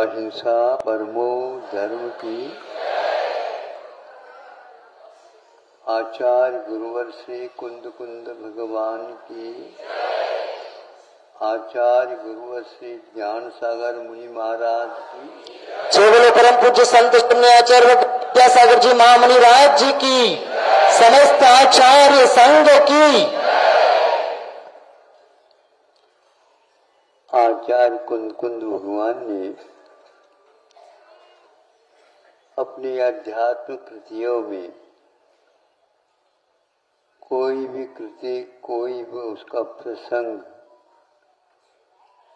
अहिंसा परमो धर्म की। आचार्य गुरुवर श्री कुंद कुंद भगवान की। आचार्य गुरुवर श्री ज्ञान सागर मुनि महाराज की। बोले परम पूज्य संत आचार्य विद्यासागर जी महामुनि राज जी की। समस्त आचार्य संघ की। आचार्य कुंद कुंद भगवान ने अपनी आध्यात्मिक कृतियों में कोई भी कृति, कोई भी उसका प्रसंग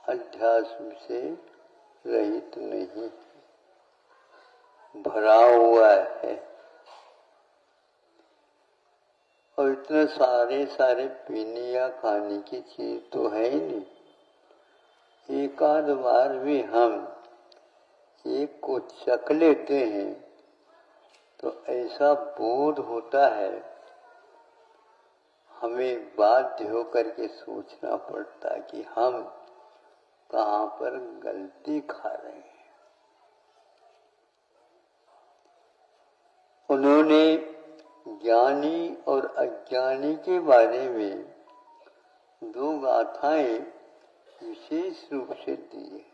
अध्यात्म से रहित नहीं, भरा हुआ है। और इतने सारे पीने या खाने की चीज तो है ही नहीं। एक आध बार भी हम एक को चख लेते हैं तो ऐसा बोध होता है, हमें बाध्य होकर के सोचना पड़ता कि हम कहाँ पर गलती खा रहे हैं। उन्होंने ज्ञानी और अज्ञानी के बारे में दो गाथाएं विशेष रूप से दी है।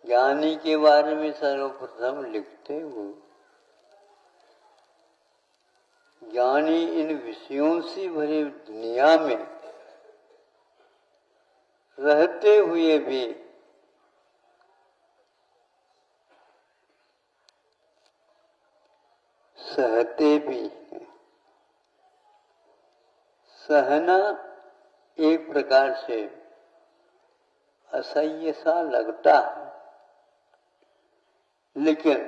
ज्ञानी के बारे में सर्वप्रथम लिखते हुए, ज्ञानी इन विषयों से भरी दुनिया में रहते हुए भी सहते भी हैं। सहना एक प्रकार से असह्य सा लगता है, लेकिन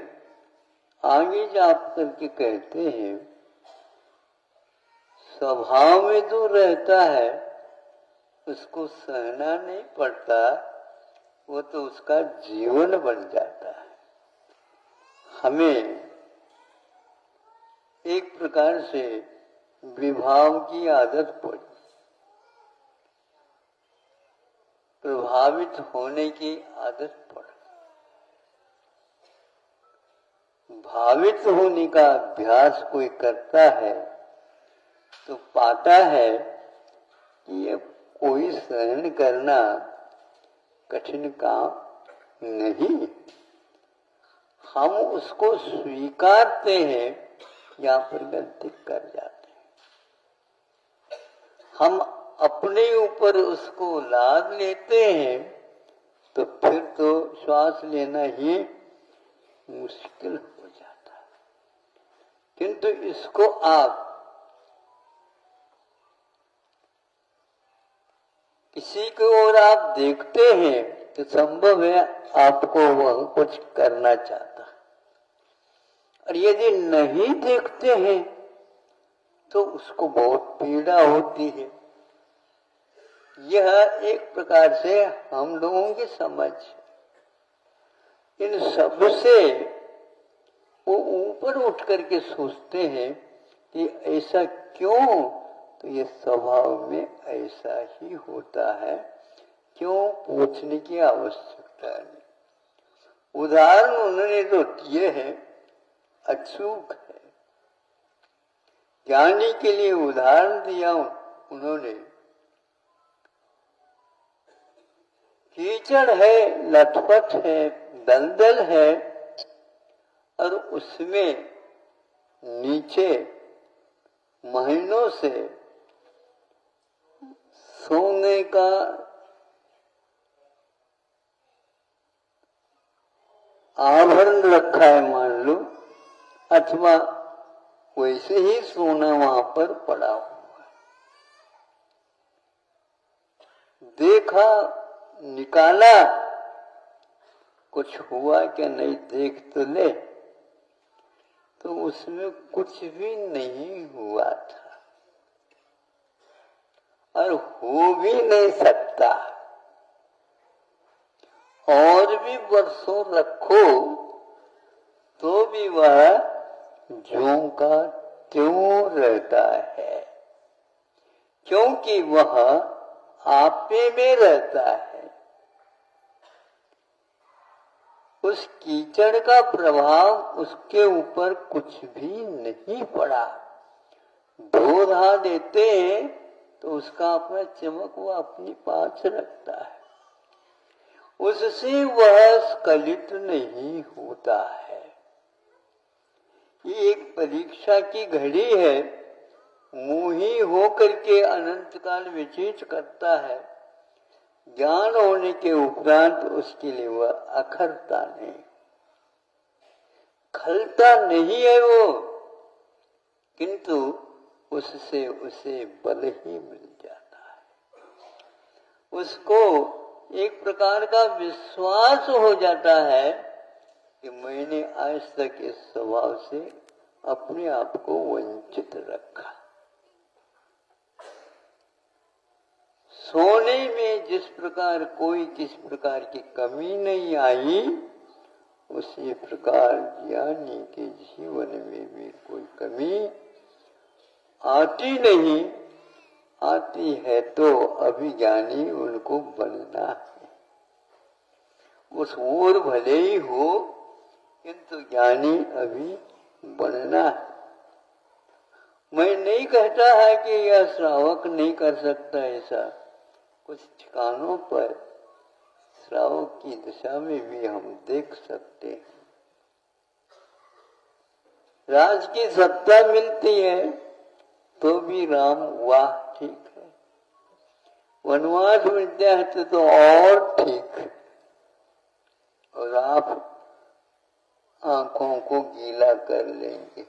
आगे जा करके कहते हैं स्वभाव में जो रहता है उसको सहना नहीं पड़ता, वो तो उसका जीवन बन जाता है। हमें एक प्रकार से विभाव की आदत पड़ी, प्रभावित होने की आदत पड़ी। भावित होने का अभ्यास कोई करता है तो पाता है कि ये कोई सहन करना कठिन काम नहीं। हम उसको स्वीकारते हैं, यहाँ पर गलती कर जाते हैं। हम अपने ऊपर उसको लाद लेते हैं तो फिर तो श्वास लेना ही मुश्किल हो जाता है। किंतु इसको आप किसी की ओर आप देखते हैं तो संभव है आपको वह कुछ करना चाहता है, और यदि नहीं देखते हैं तो उसको बहुत पीड़ा होती है। यह एक प्रकार से हम लोगों की समझ, इन सब से वो ऊपर उठ करके सोचते हैं कि ऐसा क्यों, तो ये स्वभाव में ऐसा ही होता है, क्यों पूछने की आवश्यकता नहीं। उदाहरण उन्होंने तो दिए हैं, अचूक है। ज्ञानी के लिए उदाहरण दिया उन्होंने, कीचड़ है, लथपथ है, दलदल है, और उसमें नीचे महीनों से सोने का आभरण रखा है मान लो, अथवा वैसे ही सोना वहां पर पड़ा हुआ है। देखा, निकाला, कुछ हुआ क्या नहीं देख तो ले, तो उसमें कुछ भी नहीं हुआ था और हो भी नहीं सकता। और भी वर्षों रखो तो भी वह ज्यों का त्यों रहता है, क्योंकि वह आपे में रहता है, उस कीचड़ का प्रभाव उसके ऊपर कुछ भी नहीं पड़ा। धो धा देते हैं तो उसका अपना चमक वो अपनी पास रखता है, उससे वह स्खलित नहीं होता है। ये एक परीक्षा की घड़ी है, मोही होकर के अनंत काल व्यतीत करता है, ज्ञान होने के उपरांत उसके लिए वह अखरता नहीं, खलता नहीं है वो, किंतु उससे उसे बल ही मिल जाता है। उसको एक प्रकार का विश्वास हो जाता है कि मैंने आज तक इस स्वभाव से अपने आप को वंचित रखा। सोने में जिस प्रकार कोई किस प्रकार की कमी नहीं आई, उसी प्रकार ज्ञानी के जीवन में भी कोई कमी आती नहीं। आती है तो अभिज्ञानी उनको बनना है, उस ओर भले ही हो किंतु ज्ञानी अभी बनना है। मैं नहीं कहता है कि यह श्रावक नहीं कर सकता, ऐसा कुछ ठिकानों पर श्रावक की दिशा में भी हम देख सकते हैं। राज की सत्ता मिलती है तो भी राम वाह ठीक है, वनवास मिलता है तो और ठीक है, और आप आंखों को गीला कर लेंगे।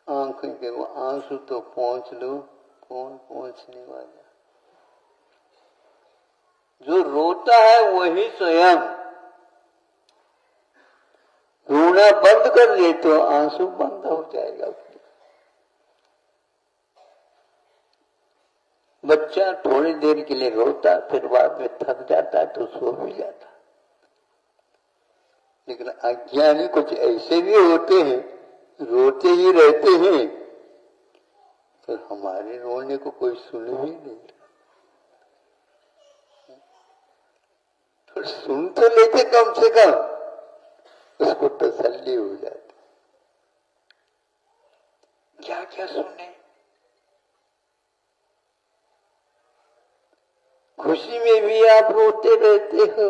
आंख के वो आंसू तो पहुंच लो, कौन पहुंचने वाला। जो रोता है वही स्वयं रोना बंद कर ले तो आंसू बंद हो जाएगा। बच्चा थोड़ी देर के लिए रोता, फिर बाद में थक जाता तो सो भी जाता। लेकिन अज्ञानी कुछ ऐसे भी होते हैं, रोते ही रहते हैं, तो हमारे रोने को कोई सुन भी नहीं। तो सुन तो लेते कम से कम, उसको तसल्ली हो जाती। क्या क्या सुने, खुशी में भी आप रोते रहते हो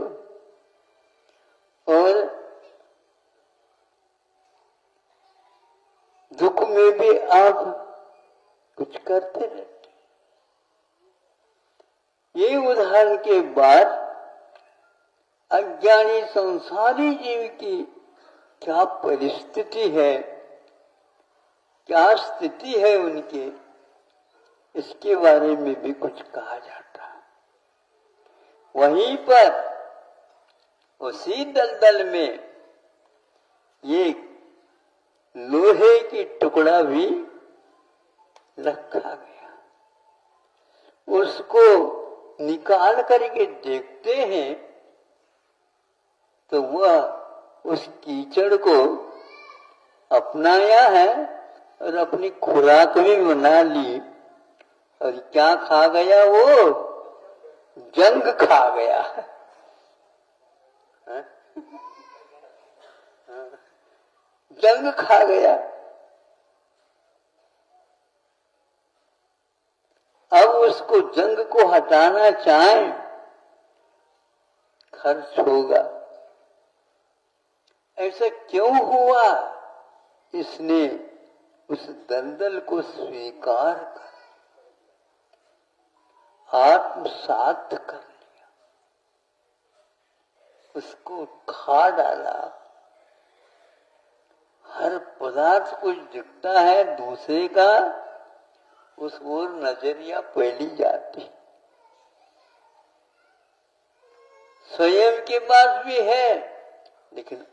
और दुख में भी आप कुछ करते रहते। ये उदाहरण के बाद अज्ञानी संसारी जीव की क्या परिस्थिति है, क्या स्थिति है उनके, इसके बारे में भी कुछ कहा जाता है। वहीं पर उसी दलदल में ये लोहे की टुकड़ा भी रखा गया, उसको निकाल करके देखते हैं तो वह उस कीचड़ को अपनाया है और अपनी खुराक भी बना ली। और क्या खा गया वो? जंग खा गया। जंग खा गया। अब उसको जंग को हटाना चाहें, खर्च होगा। ऐसा क्यों हुआ? इसने उस दलदल को स्वीकार कर आत्मसात कर लिया, उसको खा डाला। हर पदार्थ कुछ दिखता है दूसरे का, उस ओर नजरिया फैली जाती। स्वयं के पास भी है, लेकिन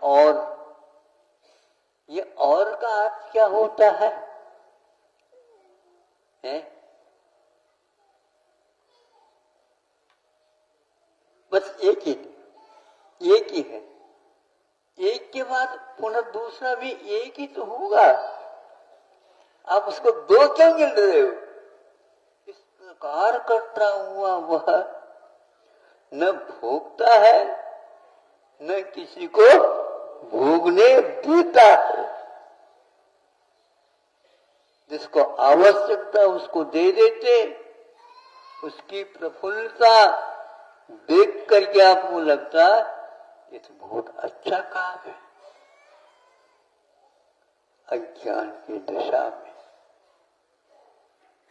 और ये और का अर्थ क्या होता है? बस एक ही है। एक के बाद पुनः दूसरा भी एक ही तो होगा। आप उसको दो क्यों गिन रहे हो? इस प्रकार करता हुआ वह न भोगता है न किसी को भोगने देता है। जिसको आवश्यकता उसको दे देते, उसकी प्रफुल्लता देख करके आपको लगता ये तो बहुत अच्छा काम है। अज्ञान की दशा में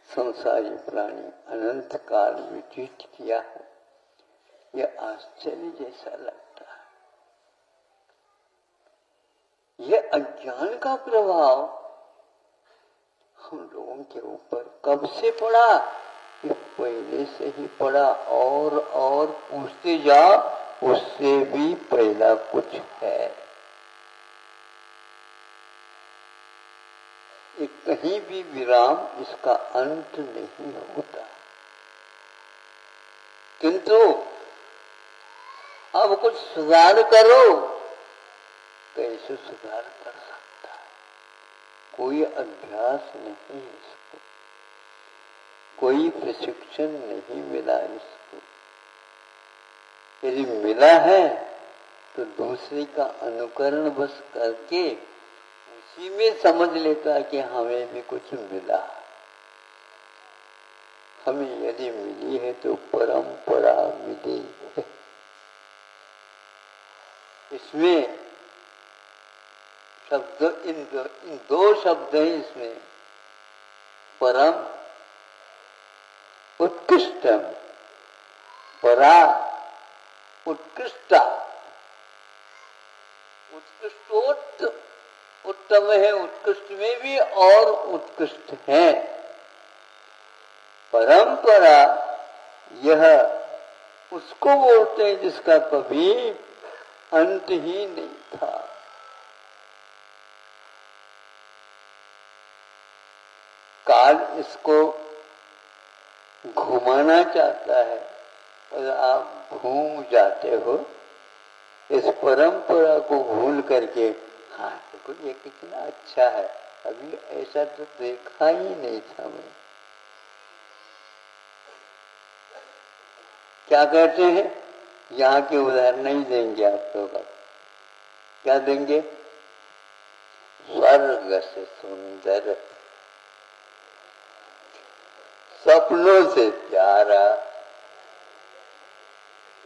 संसारी प्राणी अनंत काल व्यतीत किया है, यह आश्चर्य जैसा लगता है। यह अज्ञान का प्रभाव हम लोगों के ऊपर कब से पड़ा? ये पहले से ही पड़ा, और पूछते जाओ उससे भी पहला कुछ है। ये कहीं भी विराम, इसका अंत नहीं होता। किंतु अब कुछ सुधार करो, कैसे सुधार कर सकता है? कोई अभ्यास नहीं इसको, कोई प्रशिक्षण नहीं मिला इसको। यदि मिला है तो दूसरे का अनुकरण बस करके उसी में समझ लेता कि हमें भी कुछ मिला। हमें यदि मिली है तो परंपरा मिली है। इसमें शब्द इन दो शब्द हैं इसमें, परम उत्कृष्टम, परा उत्कृष्टा। उत्तम है, उत्कृष्ट में भी और उत्कृष्ट है। परंपरा यह उसको बोलते हैं जिसका कभी अंत ही नहीं था। काल इसको घुमाना चाहता है और आप घूम जाते हो इस परंपरा को भूल करके। हाँ देखो ये कितना अच्छा है, अभी ऐसा तो देखा ही नहीं था मैं। क्या कहते हैं? यहाँ के उदाहरण नहीं देंगे आप लोग। क्या देंगे? स्वर्ग से सुंदर, सपनों से प्यारा।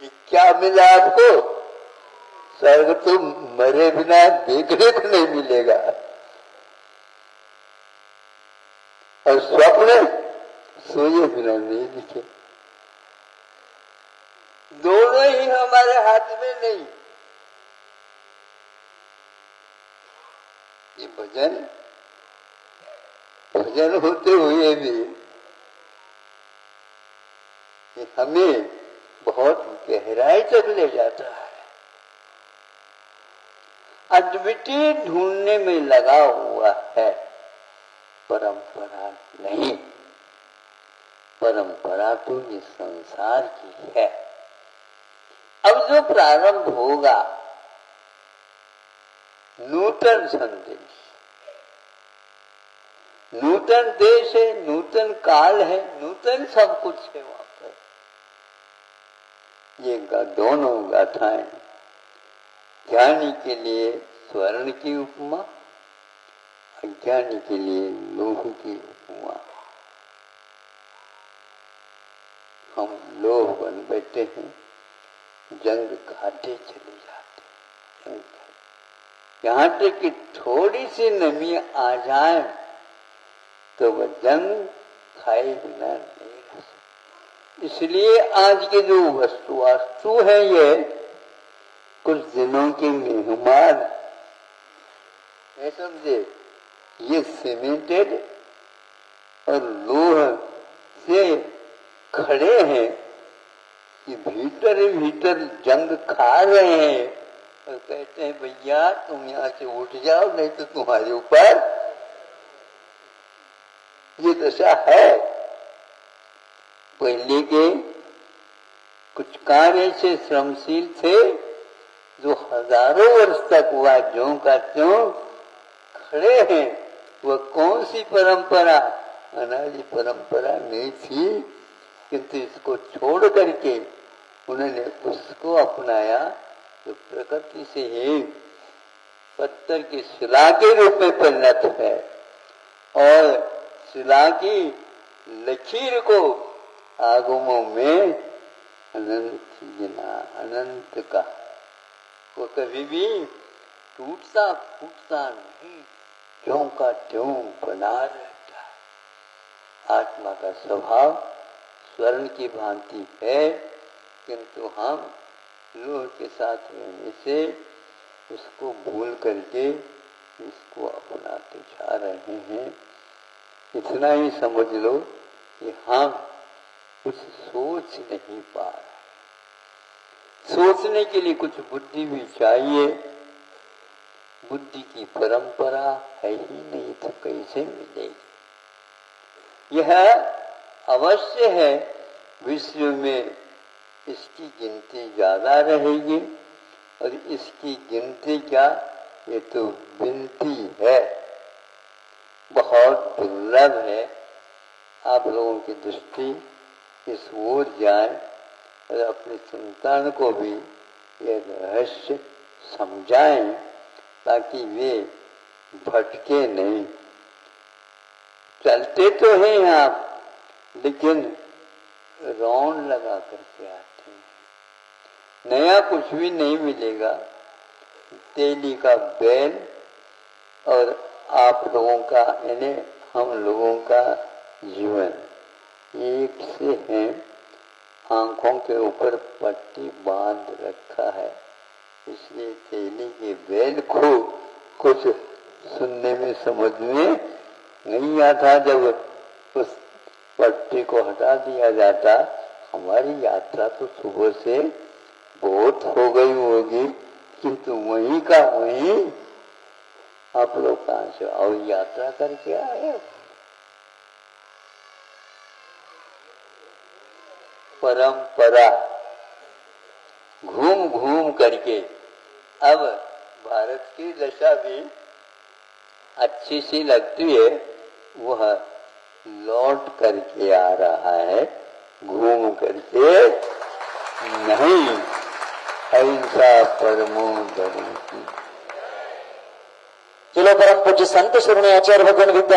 ये क्या मिला आपको? स्वर्ग तो मरे बिना देखने को नहीं मिलेगा, और स्वप्न सोए बिना नहीं दिखे। दोनों ही हमारे हाथ में नहीं। ये भजन होते हुए भी ये हमें बहुत गहराई तक ले जाता है। अद्वितीय ढूंढने में लगा हुआ है, परंपरा नहीं। परंपरा तो इस संसार की है। अब जो प्रारंभ होगा, नूतन संदेश, नूतन देश है, नूतन काल है, नूतन सब कुछ है वहां पर। ये दोनों गाथाएं ज्ञानी के लिए स्वर्ण की उपमा, अज्ञानी के लिए लोह की उपमा। हम लोह बन बैठे हैं, जंग खाते चले जाते हैं। यहाँ तक कि थोड़ी सी नमी आ जाए तो वह जंग खाए बिना नहीं रह सकती। इसलिए आज के जो वास्तु है, ये कुछ दिनों के मेहमान है, समझे। ये सीमेंटेड और लोह से खड़े हैं कि भीतर ही भीतर जंग खा रहे हैं, और कहते हैं भैया तुम यहाँ से उठ जाओ, नहीं तो तुम्हारे ऊपर ये दशा है। पहले के कुछ कार्य ऐसे श्रमशील थे जो हजारों वर्ष तक वह ज्यों का त्यों खड़े हैं, वह कौन सी परंपरा? अनादि परंपरा नहीं थी, किंतु इसको छोड़ करके उन्होंने उसको अपनाया जो प्रकृति से ही पत्थर की शिला के रूप में परिणत है, और शिला की लकीर को आगमों में अनंत गिना, अनंत का वो कभी भी टूटता फूटता नहीं, ज्यों का त्यों बना रहता है। आत्मा का स्वभाव स्वर्ण की भांति है, किंतु हम लोह के साथ रहने से उसको भूल करके इसको अपनाते जा रहे हैं। इतना ही समझ लो कि हम कुछ सोच नहीं पा रहे। सोचने के लिए कुछ बुद्धि भी चाहिए, बुद्धि की परंपरा है ही नहीं तो कैसे मिलेगी? यह अवश्य है विश्व में इसकी गिनती ज्यादा रहेगी, और इसकी गिनती क्या, ये तो विनती है, बहुत दुर्लभ है। आप लोगों की दृष्टि इस ओर जाए और अपनी संतान को भी ये रहस्य समझाएं, ताकि वे भटके नहीं। चलते तो हैं आप, लेकिन राउंड लगा करके आते हैं। नया कुछ भी नहीं मिलेगा। तेली का बैल और आप लोगों का, यानी हम लोगों का जीवन एक से है। आंखों के ऊपर पट्टी बांध रखा है, इसलिए तेली के बैल को कुछ सुनने में समझ में नहीं आता। जब उस पट्टी को हटा दिया जाता, हमारी यात्रा तो सुबह से बहुत हो गई होगी, किंतु वहीं का वहीं आप लोग कहां से और यात्रा करके आए? परंपरा घूम घूम करके अब भारत की दशा भी अच्छी सी लगती है, वह लौट करके आ रहा है, घूम करके नहीं। अहिंसा परमो धर्म की। चलो परम पूज्य संत श्री आचार्य भगवान विद्या